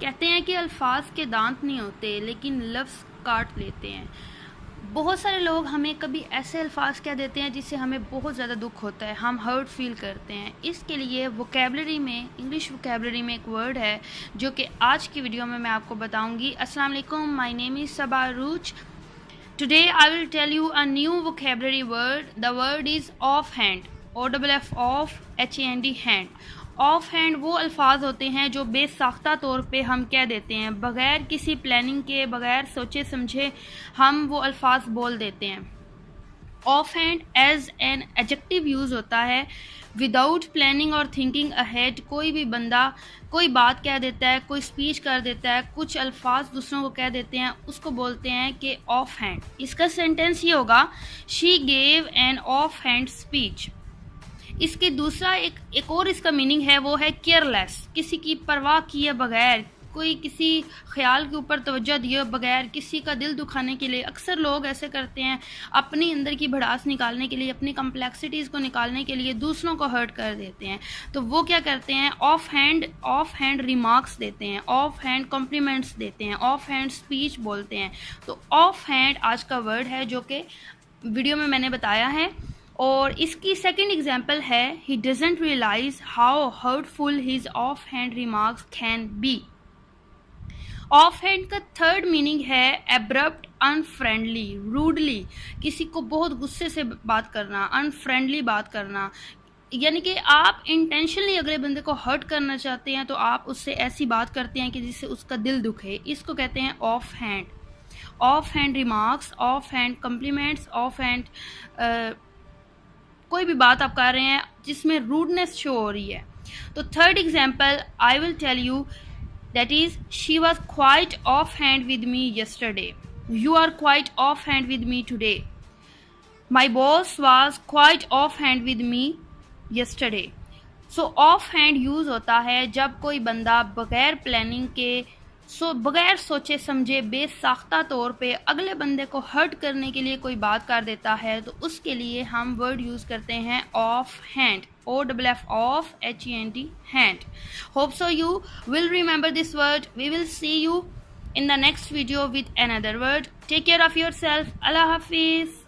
कहते हैं कि अल्फाज के दांत नहीं होते लेकिन लफ्ज़ काट लेते हैं। बहुत सारे लोग हमें कभी ऐसे अल्फाज कह देते हैं जिससे हमें बहुत ज़्यादा दुख होता है, हम हर्ट फील करते हैं। इसके लिए वोकैबलरी में, इंग्लिश वोकैबलरी में एक वर्ड है जो कि आज की वीडियो में मैं आपको बताऊंगी। अस्सलाम वालेकुम, my name is Saba Arooj. Today I will tell you a new vocabulary word. The word is off hand, OFF off HAND hand. Off hand वो अल्फाज होते हैं जो बेसाख्ता तौर पे हम कह देते हैं, बग़ैर किसी प्लानिंग के, बग़ैर सोचे समझे हम वो अल्फाज बोल देते हैं। Off hand as an adjective use होता है विदाउट प्लानिंग और थिंकिंग अहेड। कोई भी बंदा कोई बात कह देता है, कोई स्पीच कर देता है, कुछ अल्फाज दूसरों को कह देते हैं, उसको बोलते हैं कि ऑफ हैंड। इसका सेंटेंस ये होगा, she gave an of hand speech. इसके दूसरा एक और इसका मीनिंग है, वो है केयरलेस, किसी की परवाह किए बगैर, कोई किसी ख्याल के ऊपर तवज्जो दिए बगैर, किसी का दिल दुखाने के लिए। अक्सर लोग ऐसे करते हैं, अपनी अंदर की भड़ास निकालने के लिए, अपनी कम्प्लेक्सिटीज़ को निकालने के लिए दूसरों को हर्ट कर देते हैं। तो वो क्या करते हैं, ऑफ हैंड रिमार्क्स देते हैं, ऑफ हैंड कॉम्प्लीमेंट्स देते हैं, ऑफ हैंड स्पीच बोलते हैं। तो ऑफ हैंड आज का वर्ड है जो कि वीडियो में मैंने बताया है। और इसकी सेकंड एग्जांपल है, he doesn't realize how hurtful his off hand remarks can be. Off hand का थर्ड मीनिंग है एब्रप्ट, अनफ्रेंडली, रूडली, किसी को बहुत गुस्से से बात करना, अनफ्रेंडली बात करना। यानी कि आप इंटेंशनली अगले बंदे को हर्ट करना चाहते हैं तो आप उससे ऐसी बात करते हैं कि जिससे उसका दिल दुखे। इसको कहते हैं off hand. Off hand remarks, off hand compliments, off hand कोई भी बात आप कर रहे हैं जिसमें रूडनेस शो हो रही है। तो third example I will tell you, that is, she was quite off hand with me yesterday. You are quite off hand with me today. My boss was quite off hand with me yesterday. So of hand use होता है जब कोई बंदा बगैर planning के, बगैर सोचे समझे, बेसाख्ता तौर पे अगले बंदे को हर्ट करने के लिए कोई बात कर देता है, तो उसके लिए हम वर्ड यूज़ करते हैं off hand, OFF off HAND hand. Hope so you will remember this word. We will see you in the next video with another word. Take care of yourself. Allah Hafiz.